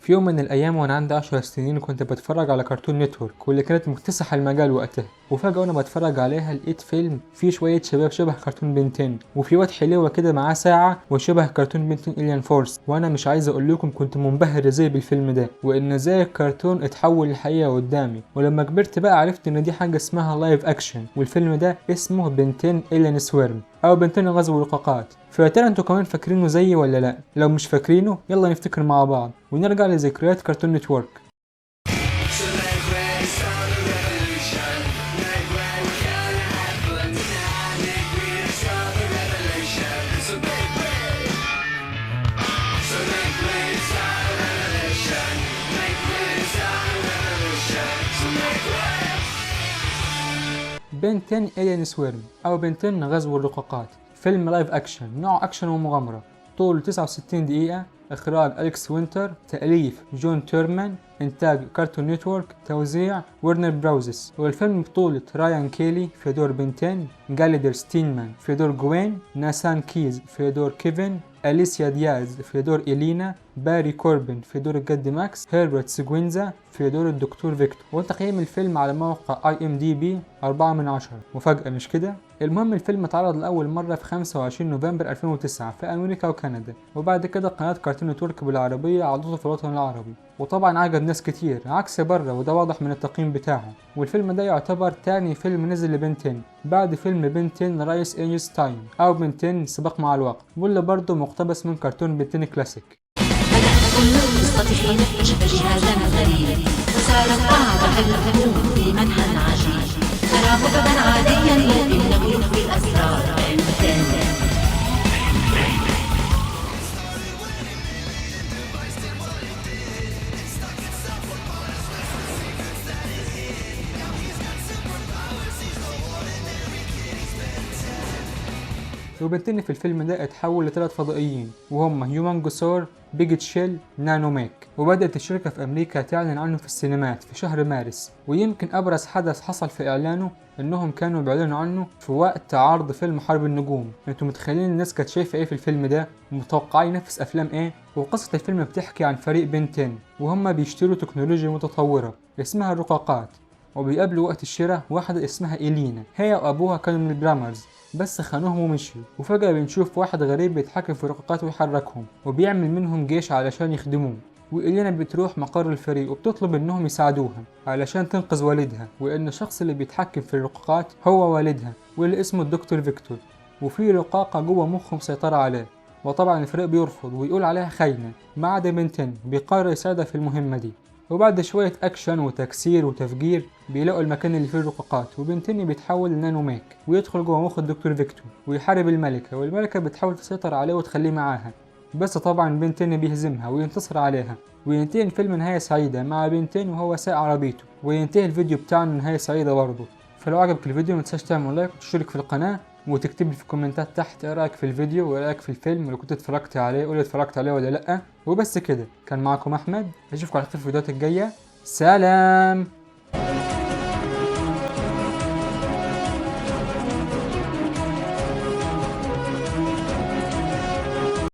في يوم من الأيام وأنا عندي 10 سنين كنت بتفرج على كرتون نتورك واللي كانت مكتسحة المجال وقتها، وفجأة وأنا بتفرج عليها لقيت فيلم فيه شوية شباب شبه كرتون بنتين، وفي واد حلوة كده معاه ساعة وشبه كرتون بنتين إليان فورس. وأنا مش عايز أقول لكم كنت منبهر إزاي بالفيلم ده، وإن إزاي الكرتون اتحول للحقيقة قدامي. ولما كبرت بقى عرفت إن دي حاجة اسمها لايف أكشن، والفيلم ده اسمه بنتين إليان سويرم أو بنتين غزو الرقاقات. فيا ترى انتوا كمان فاكرينه زيي ولا لا؟ لو مش فاكرينه يلا نفتكر مع بعض ونرجع لذكريات كرتون نتورك. بنتين إلين سويرم أو بنتين غزو الرقاقات، فيلم لايف أكشن نوع أكشن ومغامرة، طول 69 دقيقة، إخراج أليكس وينتر، تأليف جون تيرمان، إنتاج كارتون نتورك، توزيع ورنر براوزس. والفيلم بطولة رايان كيلي في دور بنتين، جاليدر ستينمان في دور جوين، ناسان كيز في دور كيفن، أليسيا دياز في دور إلينا، باري كوربن في دور الجد ماكس، هيربرت سيجوينزا في دور الدكتور فيكتور. وتقييم الفيلم على موقع IMDb 4 من 10. مفاجأة مش كده؟ المهم الفيلم اتعرض لأول مرة في 25 نوفمبر 2009 في أمريكا وكندا، وبعد كده قناة كرتون نتورك بالعربية عرضته في الوطن العربي، وطبعا عجب ناس كتير عكس بره وده واضح من التقييم بتاعه. والفيلم ده يعتبر تاني فيلم نزل لبنتين بعد فيلم بنتين رايس ايجز تايم أو بنتين سباق مع الوقت، واللي برضه مقتبس من كرتون بنتين كلاسيك. بدأت كل القصة حين اكتشف جهازا غريب فصارت بعضها الهموم في منحى عجيب ترى مبدا عاديا لكنه يخفي الأسرار بنتين. وبنتين في الفيلم ده اتحول لثلاث فضائيين وهم هيومانجوسور، بيج تشيل، نانو ميك. وبدأت الشركة في أمريكا تعلن عنه في السينمات في شهر مارس، ويمكن أبرز حدث حصل في إعلانه إنهم كانوا بيعلنوا عنه في وقت عرض فيلم حرب النجوم. انتوا متخيلين الناس كانت شايفة ايه في الفيلم ده؟ ومتوقعين ينافس أفلام ايه؟ وقصة الفيلم بتحكي عن فريق بنتين وهم بيشتروا تكنولوجيا متطورة اسمها الرقاقات، وبيقابلوا وقت الشراء واحدة اسمها إلينا، هي وأبوها كانوا من البرامرز بس خانوهم ومشيوا. وفجأة بنشوف واحد غريب بيتحكم في الرقاقات ويحركهم وبيعمل منهم جيش علشان يخدموه. وإلينا بتروح مقر الفريق وبتطلب انهم يساعدوها علشان تنقذ والدها، وان الشخص اللي بيتحكم في الرقاقات هو والدها واللي اسمه الدكتور فيكتور، وفي رقاقة جوه مخه مسيطرة عليه. وطبعا الفريق بيرفض ويقول عليها خاينة، ما عدا بنتين بيقرر يساعدها في المهمة دي. وبعد شوية أكشن وتكسير وتفجير بيلاقوا المكان اللي فيه الرقاقات، وبنتين بيتحول لنانو ميك ويدخل جوه مخ الدكتور فيكتور ويحارب الملكة، والملكة بتحاول تسيطر عليه وتخليه معاها، بس طبعا بنتين بيهزمها وينتصر عليها. وينتهي الفيلم نهاية سعيدة مع بنتين وهو سايق عربيته، وينتهي الفيديو بتاعنا نهاية سعيدة برضه. فلو عجبك الفيديو متنساش تعمل لايك وتشترك في القناة وتكتب لي في الكومنتات تحت ايه رايك في الفيديو وايه رايك في الفيلم، ولو كنت اتفرجت عليه قول اتفرجت عليه ولا لا. وبس كده، كان معاكم احمد، اشوفكم على خير في الفيديوهات الجايه. سلام.